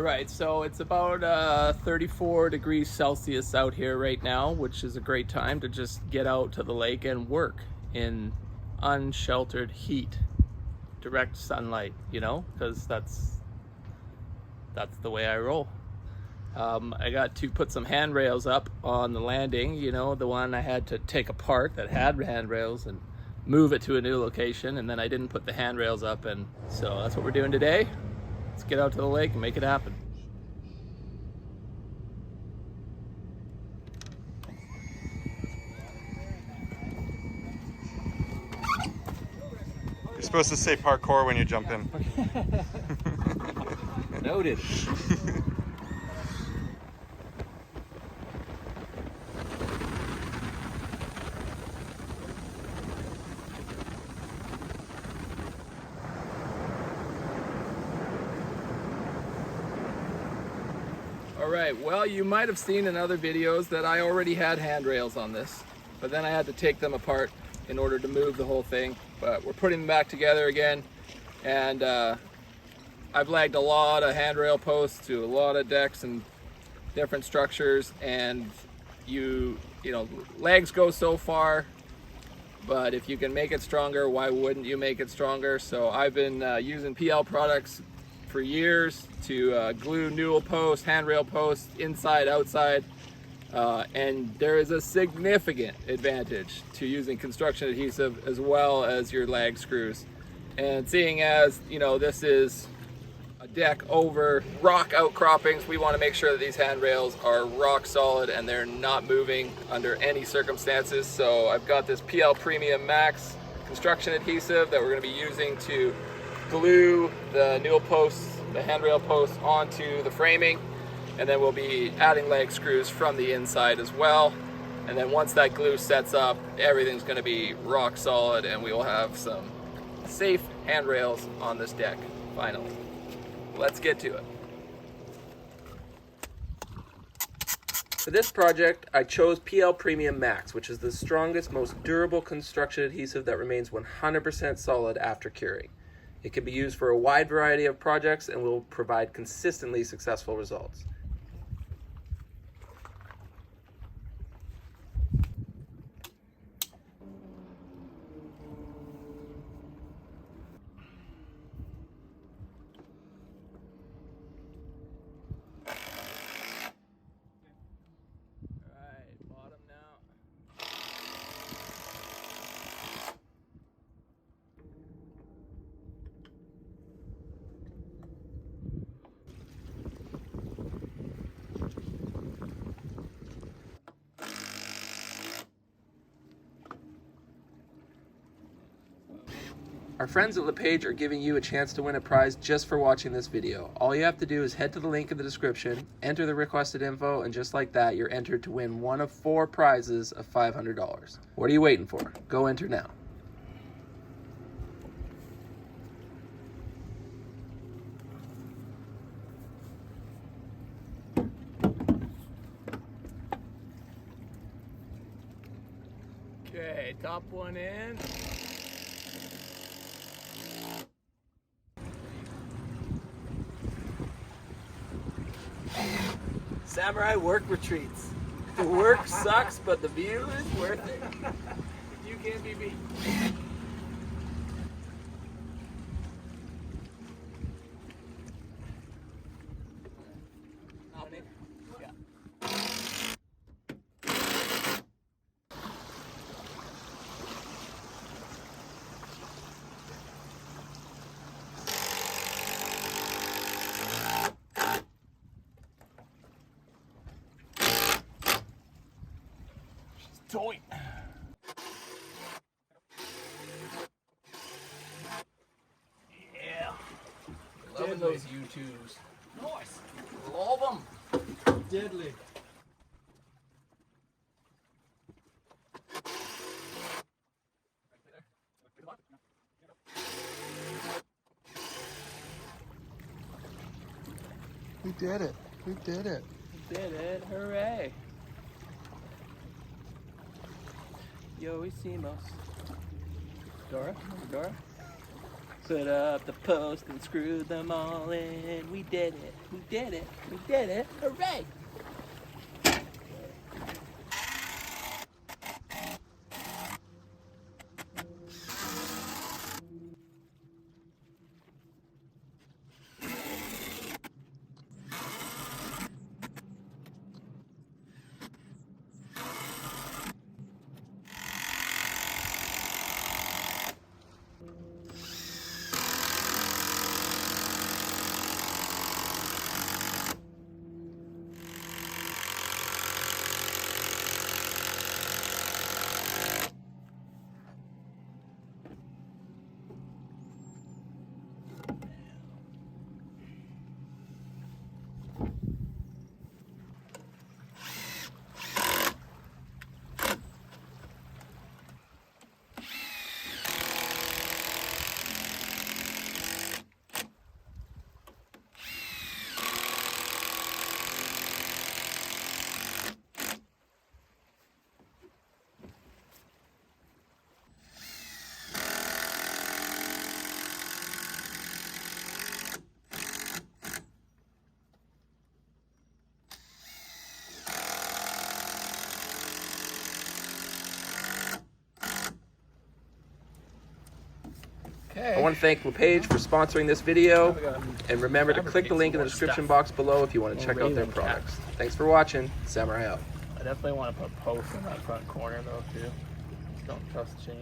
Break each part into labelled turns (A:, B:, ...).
A: right, so it's about 34 degrees Celsius out here right now, which is a great time to just get out to the lake and work in unsheltered heat, direct sunlight, you know, because that's the way I roll. I got to put some handrails up on the landing, you know, the one I had to take apart that had handrails and move it to a new location, and then I didn't put the handrails up, and so that's what we're doing today. Let's get out to the lake and make it happen.
B: You're supposed to say parkour when you jump in.
A: Noted. All right, well, you might have seen in other videos that I already had handrails on this, but then I had to take them apart in order to move the whole thing. But we're putting them back together again, and I've lagged a lot of handrail posts to a lot of decks and different structures, and you know, legs go so far, but if you can make it stronger, why wouldn't you make it stronger? So I've been using PL products for years to glue newel posts, handrail posts, inside, outside, and there is a significant advantage to using construction adhesive as well as your lag screws. And seeing as, you know, this is a deck over rock outcroppings, we want to make sure that these handrails are rock solid and they're not moving under any circumstances. So I've got this PL Premium Max construction adhesive that we're going to be using to glue the newel posts, the handrail posts onto the framing, and then we'll be adding leg screws from the inside as well. And then once that glue sets up, everything's going to be rock solid and we will have some safe handrails on this deck finally. Let's get to it. For this project, I chose PL Premium Max, which is the strongest, most durable construction adhesive that remains 100% solid after curing. It can be used for a wide variety of projects and will provide consistently successful results. Our friends at LePage are giving you a chance to win a prize just for watching this video. All you have to do is head to the link in the description, enter the requested info, and just like that, you're entered to win one of 4 prizes of $500. What are you waiting for? Go enter now. Okay, top one in. Samurai work retreats. The work sucks, but the view is worth it. You can't be beat. Toy. Yeah. Loving those U2s. Nice. Love them. Deadly.
B: We did it. We did it.
A: We did it. Hooray. Yo, hicimos. Dora? Dora?
C: Put up the post and screw them all in. We did it. We did it. We did it. Hooray!
A: Okay.
C: I want to thank LePage for sponsoring this video, and remember to click the link in the description box below if you want to check out their products. Thanks for watching. Samurai out.
A: I definitely want to put posts in that front corner though too. Just don't trust chains.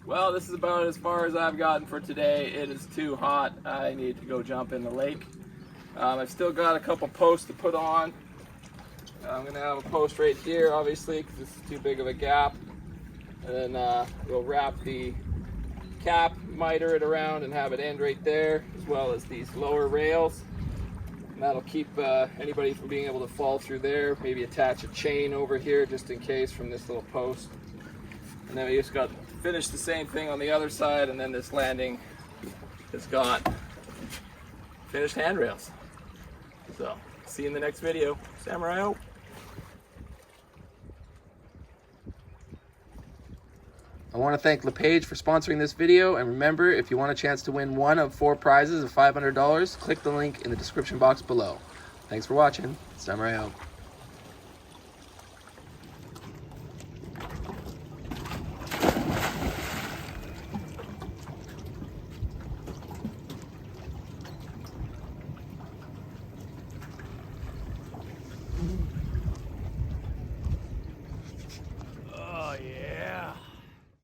A: Well, this is about as far as I've gotten for today. It is too hot. I need to go jump in the lake. I've still got a couple posts to put on. I'm gonna have a post right here, obviously, because this is too big of a gap. And then we'll wrap the cap, miter it around, and have it end right there, as well as these lower rails. And that'll keep anybody from being able to fall through there. Maybe attach a chain over here just in case from this little post. And then we just got to finish the same thing on the other side, and then this landing has got finished handrails. So, see you in the next video. Samurai out.
C: I want to thank LePage for sponsoring this video, and remember, if you want a chance to win one of 4 prizes of $500, click the link in the description box below. Thanks for watching. Samurai out.